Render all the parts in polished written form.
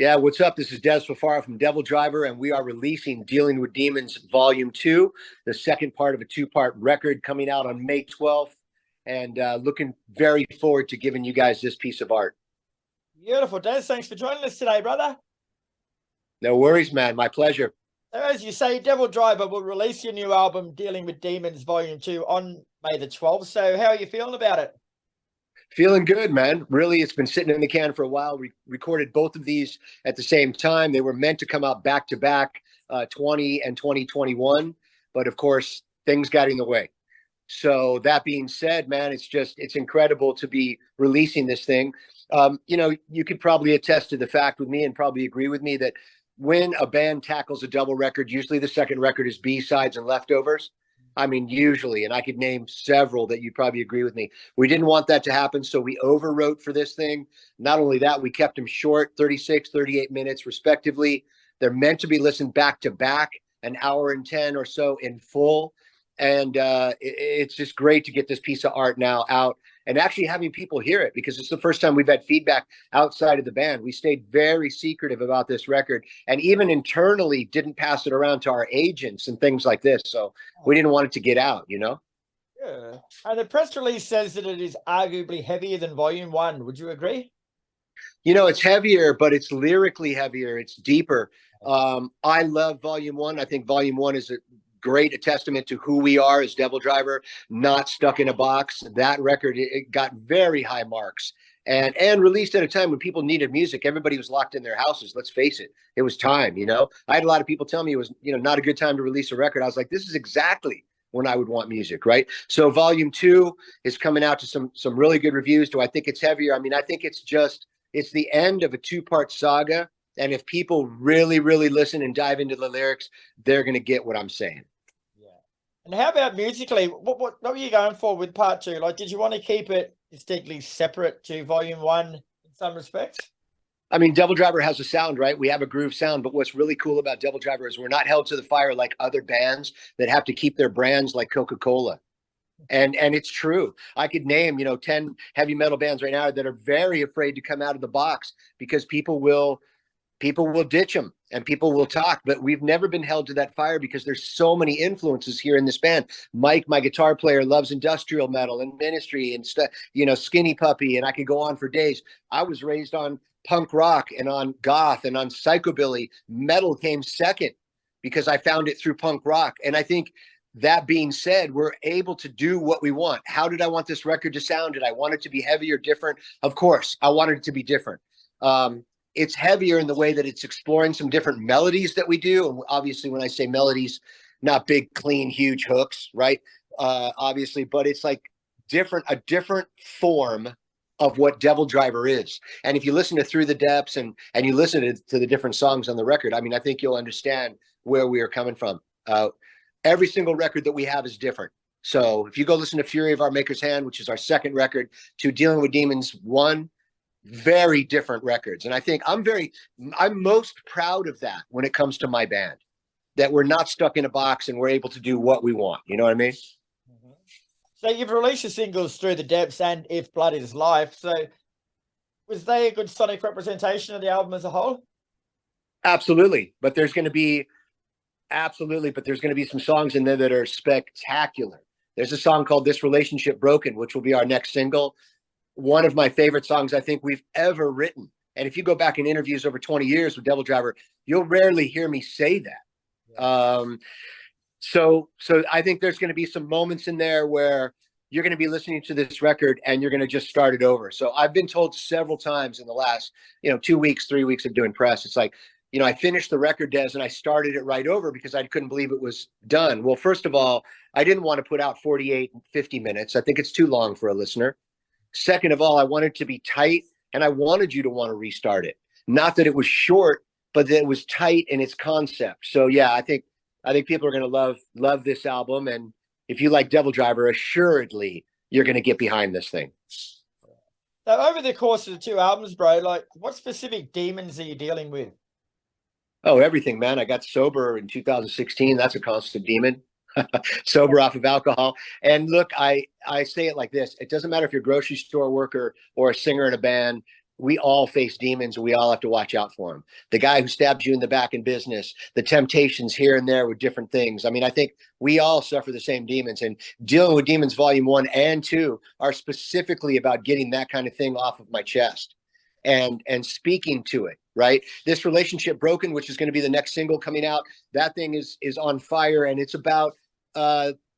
Yeah, what's up? This is Dez Fafara from Devildriver, and we are releasing Dealing with Demons Volume 2, the second part of a two-part record coming out on May 12th, and looking very forward to giving you guys this piece of art. Beautiful, Des. Thanks for joining us today, brother. No worries, man. My pleasure. So as you say, Devildriver will release your new album, Dealing with Demons Volume 2, on May the 12th. So how are you feeling about it? Feeling good, man. Really, it's been sitting in the can for a while. We recorded both of these at the same time. They were meant to come out back to back, 20 and 2021. But of course, things got in the way. So that being said, man, it's incredible to be releasing this thing. You could probably attest to the fact with me and probably agree with me that when a band tackles a double record, usually the second record is B-sides and leftovers. I mean, usually, and I could name several that you'd probably agree with me. We didn't want that to happen, so we overwrote for this thing. Not only that, we kept them short, 36, 38 minutes, respectively. They're meant to be listened back to back, an hour and 10 or so in full. And it's just great to get this piece of art now out and actually having people hear it, because it's the first time we've had feedback outside of the band. We stayed very secretive about this record, and even internally didn't pass it around to our agents and things like this. So we didn't want it to get out, you know? Yeah. And the press release says that it is arguably heavier than Volume 1. Would you agree? You know, it's heavier, but it's lyrically heavier. It's deeper. I love Volume 1. I think Volume 1 is a testament to who we are as Devildriver, not stuck in a box. That record, it got very high marks and released at a time when people needed music. Everybody was locked in their houses. Let's face it. It was time, you know. I had a lot of people tell me it was, not a good time to release a record. I was like, this is exactly when I would want music, right? So Volume 2 is coming out to some really good reviews. Do I think it's heavier? I mean, I think it's the end of a two-part saga. And if people really, really listen and dive into the lyrics, they're going to get what I'm saying. And how about musically? What were you going for with part 2? Like, did you want to keep it distinctly separate to Volume 1 in some respects? I mean, Devildriver has a sound, right? We have a groove sound, but what's really cool about Devildriver is we're not held to the fire like other bands that have to keep their brands like Coca-Cola. And it's true. I could name, 10 heavy metal bands right now that are very afraid to come out of the box because people will ditch them and people will talk, but we've never been held to that fire because there's so many influences here in this band. Mike, my guitar player, loves industrial metal and Ministry and stuff, Skinny Puppy, and I could go on for days. I was raised on punk rock and on goth and on psychobilly. Metal came second because I found it through punk rock. And I think that being said, we're able to do what we want. How did I want this record to sound? Did I want it to be heavy or different? Of course, I wanted it to be different. It's heavier in the way that it's exploring some different melodies that we do. And obviously, when I say melodies, not big, clean, huge hooks, right? Obviously, but it's like a different form of what Devildriver is. And if you listen to Through the Depths and you listen to the different songs on the record, I mean, I think you'll understand where we are coming from. Every single record that we have is different. So if you go listen to Fury of Our Maker's Hand, which is our second record, to Dealing with Demons 1, very different records. And I think I'm most proud of that when it comes to my band, that we're not stuck in a box and we're able to do what we want. You know what I mean? Mm-hmm. So you've released your singles Through the Depths and If Blood Is Life. So was they a good sonic representation of the album as a whole? Absolutely. But there's going to be some songs in there that are spectacular. There's a song called This Relationship Broken, which will be our next single. One of my favorite songs I think we've ever written. And if you go back in interviews over 20 years with Devildriver, you'll rarely hear me say that. Yeah. So I think there's going to be some moments in there where you're going to be listening to this record and you're going to just start it over. So I've been told several times in the last, 2 weeks, 3 weeks of doing press, it's like, I finished the record, Des, and I started it right over because I couldn't believe it was done. Well, first of all, I didn't want to put out 48 and 50 minutes. I think it's too long for a listener. Second of all, I wanted it to be tight, and I wanted you to want to restart it. Not that it was short, but that it was tight in its concept. So yeah, I think people are going to love this album, and if you like Devildriver, assuredly you're going to get behind this thing. So over the course of the two albums, bro, like what specific demons are you dealing with? Oh, everything, man. I got sober in 2016. That's a constant demon. Sober off of alcohol. And look, I say it like this. It doesn't matter if you're a grocery store worker or a singer in a band. we all face demons and we all have to watch out for them. The guy who stabs you in the back in business, the temptations here and there with different things. I mean, I think we all suffer the same demons, and dealing with demons volume 1 and 2 are specifically about getting that kind of thing off of my chest and speaking to it, right? This Relationship Broken, which is going to be the next single coming out, that thing is on fire, and it's about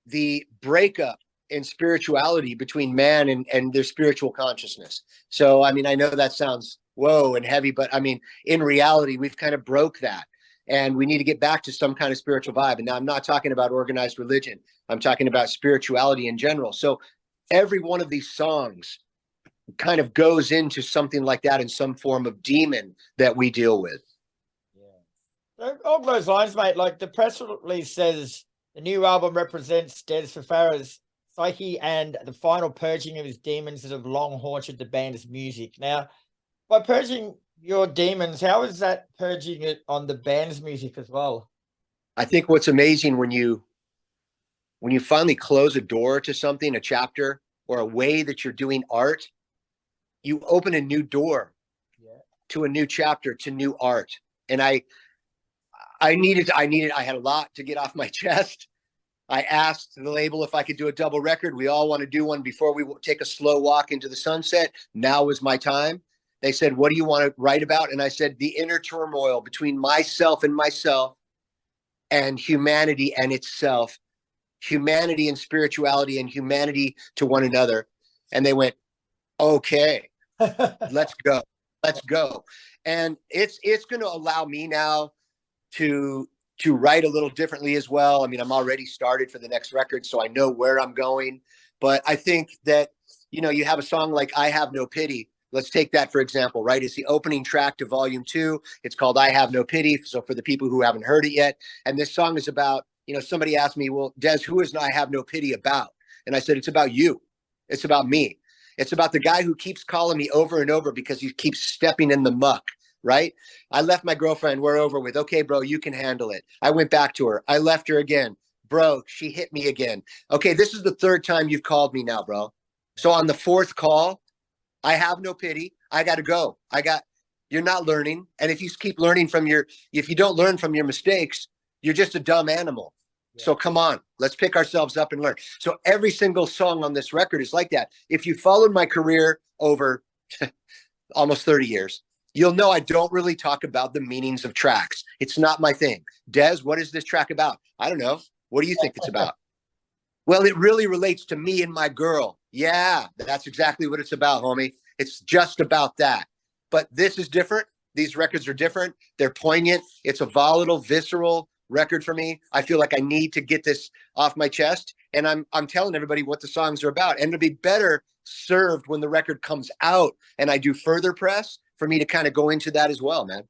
the breakup in spirituality between man and their spiritual consciousness. So, I mean, I know that sounds whoa and heavy, but I mean, in reality, we've kind of broke that, and we need to get back to some kind of spiritual vibe. And now I'm not talking about organized religion. I'm talking about spirituality in general. So every one of these songs kind of goes into something like that, in some form of demon that we deal with. Yeah. So along those lines, mate, like the press release says the new album represents Dez Fafara's psyche and the final purging of his demons that have long haunted the band's music. Now, by purging your demons, how is that purging it on the band's music as well? I think what's amazing when you finally close a door to something, a chapter, or a way that you're doing art, you open a new door to a new chapter, to new art. And I had a lot to get off my chest. I asked the label if I could do a double record. We all want to do one before we take a slow walk into the sunset. Now was my time. They said, what do you want to write about? And I said, the inner turmoil between myself and humanity and itself, humanity and spirituality, and humanity to one another. And they went, okay, let's go. And it's going to allow me now to write a little differently as well. I mean, I'm already started for the next record, so I know where I'm going. But I think that, you have a song like I Have No Pity. Let's take that, for example, right? It's the opening track to volume 2. It's called I Have No Pity. So for the people who haven't heard it yet, and this song is about, somebody asked me, well, Dez, who is I Have No Pity about? And I said, it's about you. It's about me. It's about the guy who keeps calling me over and over because he keeps stepping in the muck. Right? I left my girlfriend. We're over with. Okay, bro, you can handle it. I went back to her. I left her again. Bro, she hit me again. Okay, this is the 3rd time you've called me now, bro. So on the 4th call, I have no pity. I got to go. You're not learning. And if you keep learning if you don't learn from your mistakes, you're just a dumb animal. Yeah. So come on, let's pick ourselves up and learn. So every single song on this record is like that. If you followed my career over almost 30 years, you'll know I don't really talk about the meanings of tracks. It's not my thing. Dez, what is this track about? I don't know. What do you think it's about? Well, it really relates to me and my girl. Yeah, that's exactly what it's about, homie. It's just about that. But this is different. These records are different. They're poignant. It's a volatile, visceral record for me. I feel like I need to get this off my chest. And I'm telling everybody what the songs are about. And it'll be better served when the record comes out and I do further press for me to kind of go into that as well, man.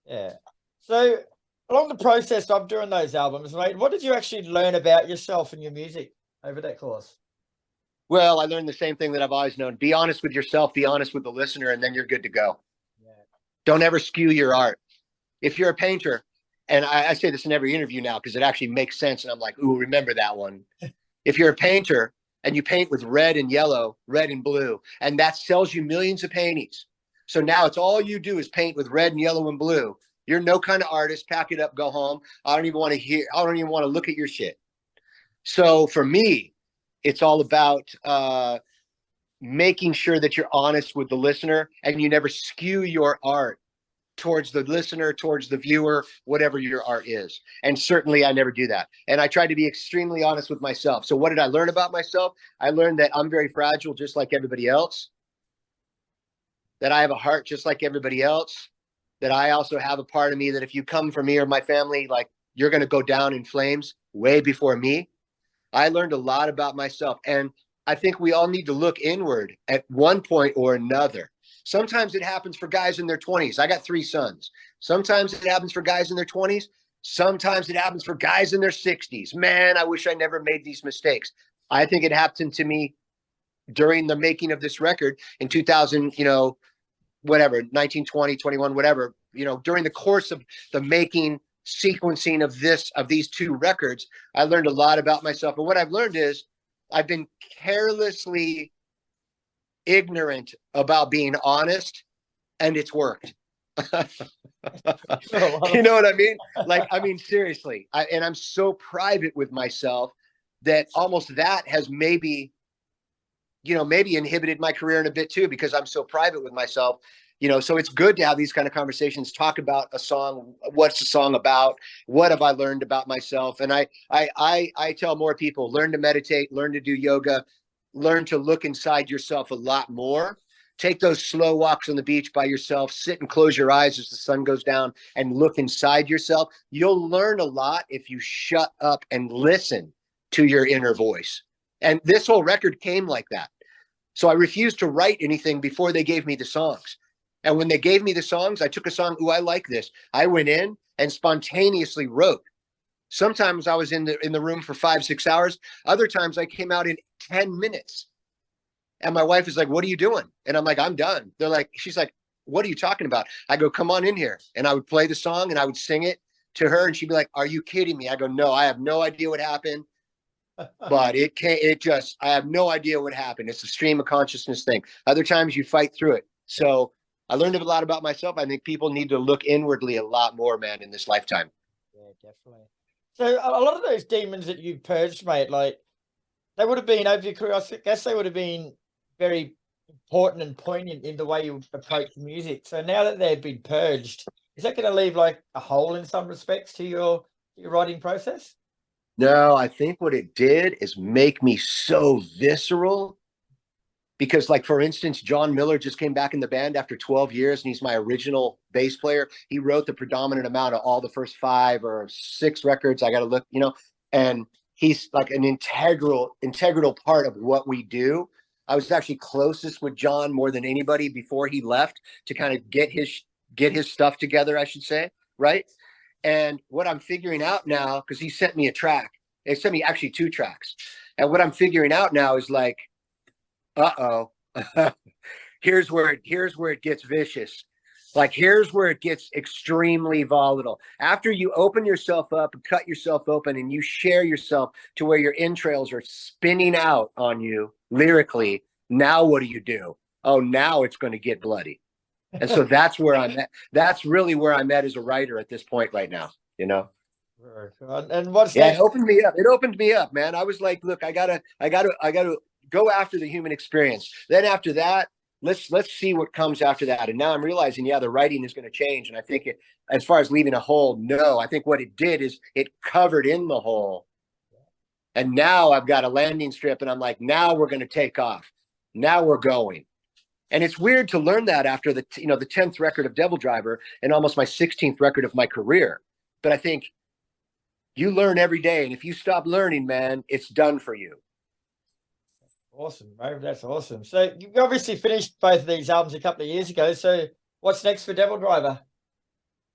Yeah. So along the process of doing those albums, mate, what did you actually learn about yourself and your music over that course? Well, I learned the same thing that I've always known. Be honest with yourself, be honest with the listener, and then you're good to go. Yeah. Don't ever skew your art. If you're a painter, and I say this in every interview now because it actually makes sense, and I'm like, ooh, remember that one. If you're a painter and you paint with red and yellow, red and blue, and that sells you millions of paintings, so now it's all you do is paint with red and yellow and blue. You're no kind of artist. Pack it up, go home. I don't even want to look at your shit. So for me, it's all about making sure that you're honest with the listener and you never skew your art towards the listener, towards the viewer, whatever your art is. And certainly I never do that. And I try to be extremely honest with myself. So what did I learn about myself? I learned that I'm very fragile, just like everybody else. That I have a heart just like everybody else, that I also have a part of me that if you come for me or my family, like you're going to go down in flames way before me. I learned a lot about myself. And I think we all need to look inward at one point or another. Sometimes it happens for guys in their 20s. I got 3 sons. Sometimes it happens for guys in their 20s. Sometimes it happens for guys in their 60s. Man, I wish I never made these mistakes. I think it happened to me during the making of this record in 2000, whatever, 19, 20, 21, whatever, during the course of the making, sequencing of these 2 records, I learned a lot about myself. And what I've learned is I've been carelessly ignorant about being honest and it's worked. Cool. You know what I mean? Like, I mean, seriously. And I'm so private with myself that almost that has maybe, you know, maybe inhibited my career in a bit too, because I'm so private with myself. You know, so it's good to have these kind of conversations, talk about a song. What's the song about? What have I learned about myself? And I tell more people, learn to meditate, learn to do yoga, learn to look inside yourself a lot more. Take those slow walks on the beach by yourself, sit and close your eyes as the sun goes down and look inside yourself. You'll learn a lot if you shut up and listen to your inner voice. And this whole record came like that. So I refused to write anything before they gave me the songs. And when they gave me the songs, I took a song, ooh, I like this. I went in and spontaneously wrote. Sometimes I was in the room for 5-6 hours. Other times I came out in 10 minutes. And my wife is like, what are you doing? And I'm like, I'm done. They're like, she's like, what are you talking about? I go, come on in here. And I would play the song and I would sing it to her. And she'd be like, are you kidding me? I go, no, I have no idea what happened. But I have no idea what happened. It's a stream of consciousness thing. Other times you fight through it. So I learned a lot about myself. I think people need to look inwardly a lot more, man, in this lifetime. Yeah, definitely. So a lot of those demons that you purged, mate, like they would have been over your career. I guess they would have been very important and poignant in the way you approach music. So now that they've been purged, is that going to leave like a hole in some respects to your writing process? No, I think what it did is make me so visceral. Because, like, for instance, John Miller just came back in the band after 12 years, and he's my original bass player. He wrote the predominant amount of all the first 5 or 6 records. I got to look, you know, and he's like an integral part of what we do. I was actually closest with John more than anybody before he left to kind of get his stuff together, I should say, right? And what I'm figuring out now, because he sent me a track, he sent me actually 2 tracks, and what I'm figuring out now is like, uh-oh, here's where it gets vicious. Like, here's where it gets extremely volatile. After you open yourself up and cut yourself open and you share yourself to where your entrails are spinning out on you lyrically, now what do? Oh, now it's going to get bloody. And so that's where I'm at. That's really where I'm at as a writer at this point right now, you know? And what's yeah, next? it opened me up. It opened me up, man. I was like, look, I gotta go after the human experience. Then after that, let's see what comes after that. And now I'm realizing, yeah, the writing is going to change. And I think as far as leaving a hole, no, I think what it did is it covered in the hole. And now I've got a landing strip and I'm like, now we're going to take off. Now we're going. And it's weird to learn that after the 10th record of Devildriver and almost my 16th record of my career. But I think you learn every day. And if you stop learning, man, it's done for you. Awesome, bro. That's awesome. So you obviously finished both of these albums a couple of years ago. So what's next for Devildriver?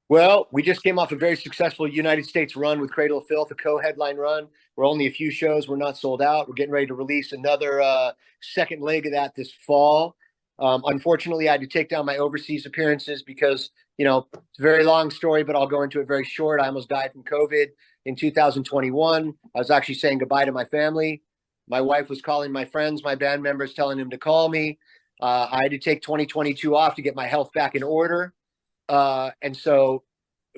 Well, we just came off a very successful United States run with Cradle of Filth, a co-headline run. We're only a few shows. We're not sold out. We're getting ready to release another second leg of that this fall. Unfortunately, I had to take down my overseas appearances because, it's a very long story, but I'll go into it very short. I almost died from COVID in 2021. I was actually saying goodbye to my family. My wife was calling my friends, my band members, telling them to call me. I had to take 2022 off to get my health back in order. And so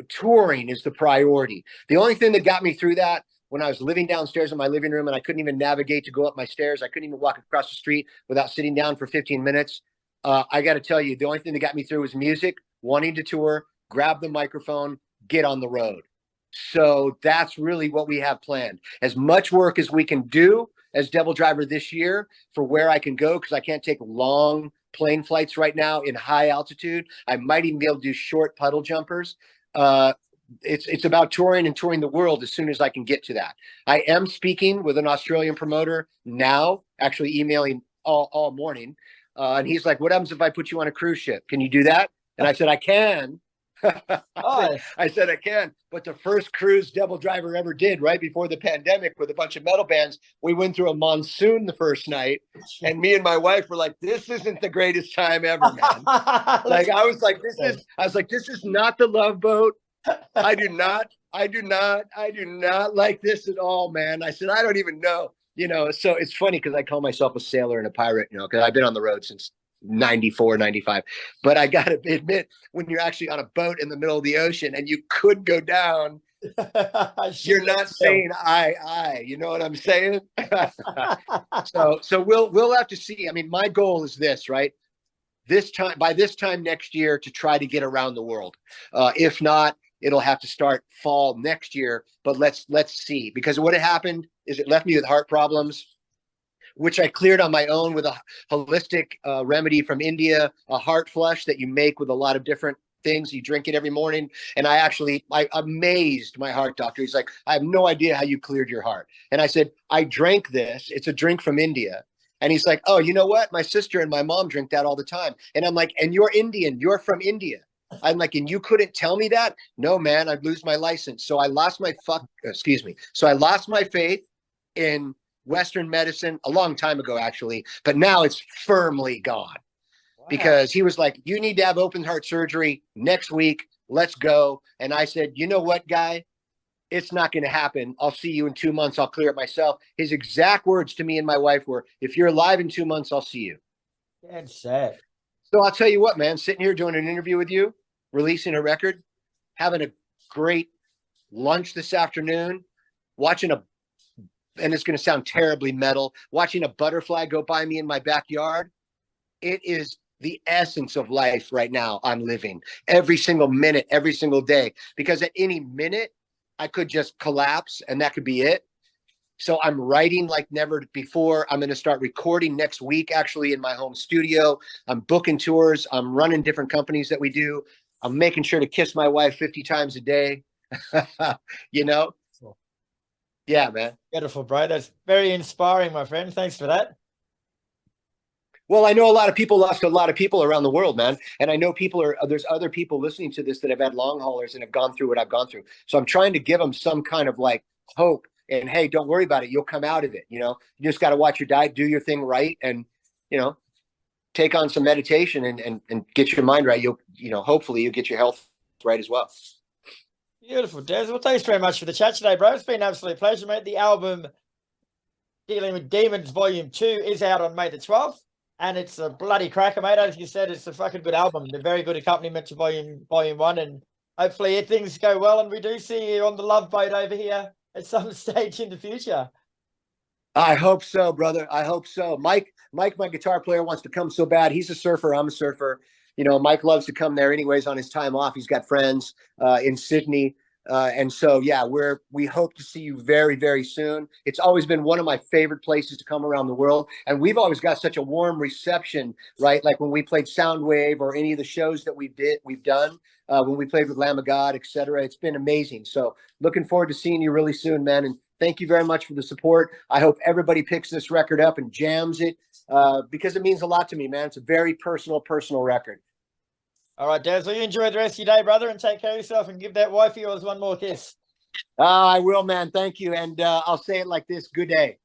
touring is the priority. The only thing that got me through that, when I was living downstairs in my living room and I couldn't even navigate to go up my stairs, I couldn't even walk across the street without sitting down for 15 minutes. I got to tell you, the only thing that got me through was music, wanting to tour, grab the microphone, get on the road. So that's really what we have planned. As much work as we can do as Devildriver this year for where I can go, because I can't take long plane flights right now in high altitude. I might even be able to do short puddle jumpers. It's about touring and touring the world as soon as I can get to that. I am speaking with an Australian promoter now, actually emailing all morning. And he's like, what happens if I put you on a cruise ship? Can you do that? And I said, I can. I said I can. But the first cruise Devildriver ever did right before the pandemic with a bunch of metal bands, we went through a monsoon the first night, and me and my wife were like, this isn't the greatest time ever, man. I was like, this is not the Love Boat. I do not like this at all, man. I said, I don't even know, so it's funny because I call myself a sailor and a pirate, because I've been on the road since 94, 95. But I got to admit, when you're actually on a boat in the middle of the ocean and you could go down, you're not saying I, you know what I'm saying? So we'll have to see. I mean, my goal is this, right? By this time next year to try to get around the world. If not, it'll have to start fall next year, but let's see, because what had happened is it left me with heart problems, which I cleared on my own with a holistic remedy from India, a heart flush that you make with a lot of different things. You drink it every morning. And I amazed my heart doctor. He's like, I have no idea how you cleared your heart. And I said, I drank this. It's a drink from India. And he's like, oh, you know what? My sister and my mom drink that all the time. And I'm like, and you're Indian. You're from India. I'm like, and you couldn't tell me that? No, man, I'd lose my license. So I lost my So I lost my faith in Western medicine a long time ago, actually. But now it's firmly gone. Wow. Because he was like, you need to have open heart surgery next week. Let's go. And I said, you know what, guy? It's not going to happen. I'll see you in 2 months. I'll clear it myself. His exact words to me and my wife were, if you're alive in 2 months, I'll see you. That's sad. So I'll tell you what, man, sitting here doing an interview with you, releasing a record, having a great lunch this afternoon, watching and it's going to sound terribly metal, watching a butterfly go by me in my backyard. It is the essence of life right now I'm living every single minute, every single day, because at any minute I could just collapse and that could be it. So I'm writing like never before. I'm going to start recording next week, actually, in my home studio. I'm booking tours. I'm running different companies that we do. I'm making sure to kiss my wife 50 times a day. You know? Yeah, man. Beautiful, bro. That's very inspiring, my friend. Thanks for that. Well, I know a lot of people lost a lot of people around the world, man. And I know there's other people listening to this that have had long haulers and have gone through what I've gone through. So I'm trying to give them some kind of like hope and, hey, don't worry about it. You'll come out of it. You know, you just got to watch your diet, do your thing right. And, you know, take on some meditation and get your mind right. Hopefully you'll get your health right as well. Beautiful, Dez. Well, thanks very much for the chat today, bro. It's been an absolute pleasure, mate. The album Dealing with Demons Volume 2 is out on May the 12th. And it's a bloody cracker, mate. As you said, it's a fucking good album. They're very good accompaniment to Volume 1. And hopefully things go well and we do see you on the Love Boat over here at some stage in the future. I hope so, brother. I hope so. Mike, my guitar player, wants to come so bad. He's a surfer. I'm a surfer. You know, Mike loves to come there anyways on his time off. He's got friends in Sydney. And so, yeah, we hope to see you very, very soon. It's always been one of my favorite places to come around the world. And we've always got such a warm reception, right? Like when we played Soundwave or any of the shows that we've done, when we played with Lamb of God, etc. It's been amazing. So looking forward to seeing you really soon, man. And thank you very much for the support. I hope everybody picks this record up and jams it because it means a lot to me, man. It's a very personal record. All right, Dez, well, you enjoy the rest of your day, brother, and take care of yourself and give that wife of yours one more kiss. I will, man. Thank you. And I'll say it like this. Good day.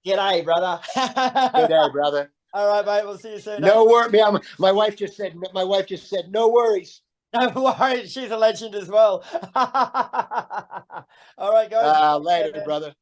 G'day, brother. Good day, brother. All right, mate. We'll see you soon. No worries. Yeah, my wife just said, no worries. No worries. She's a legend as well. All right, guys. Later, brother.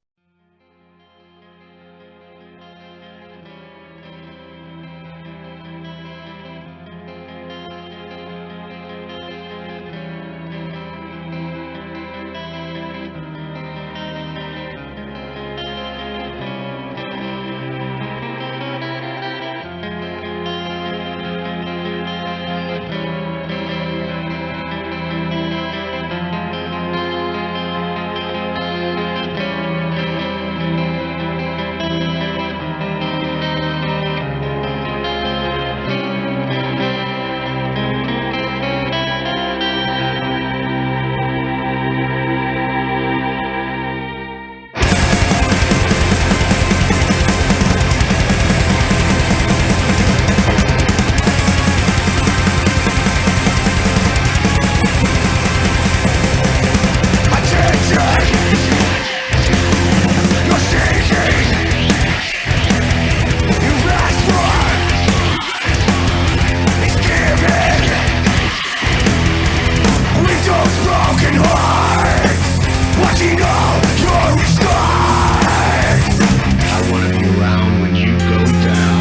I wanna be around when you go down.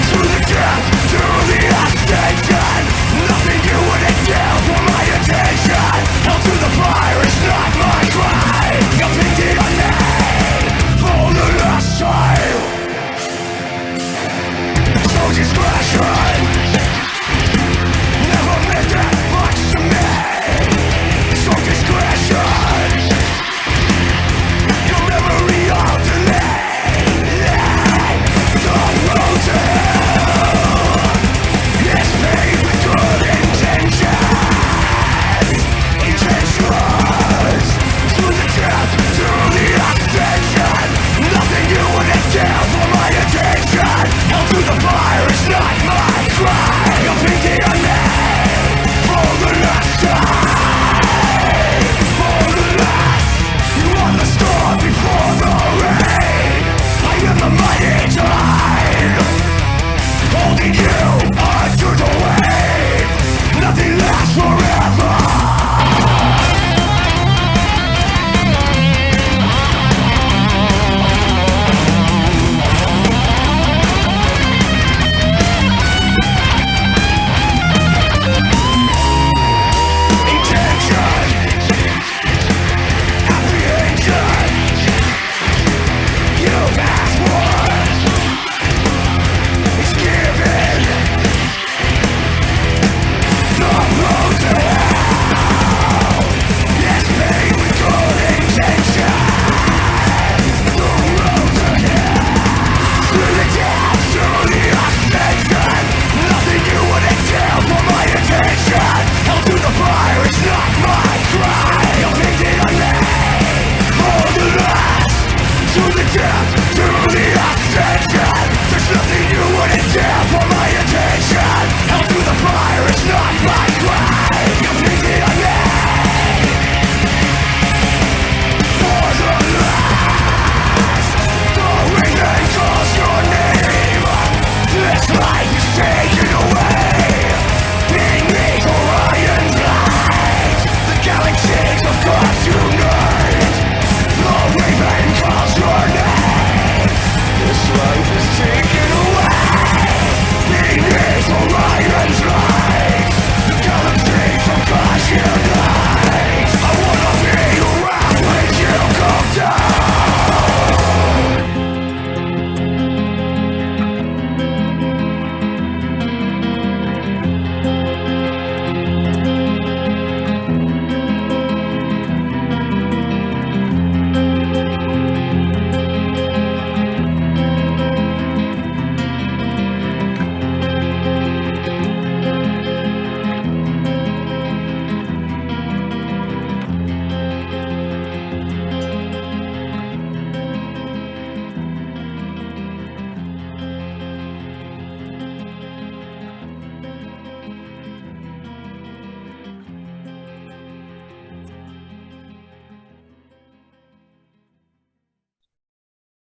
To the death, nothing you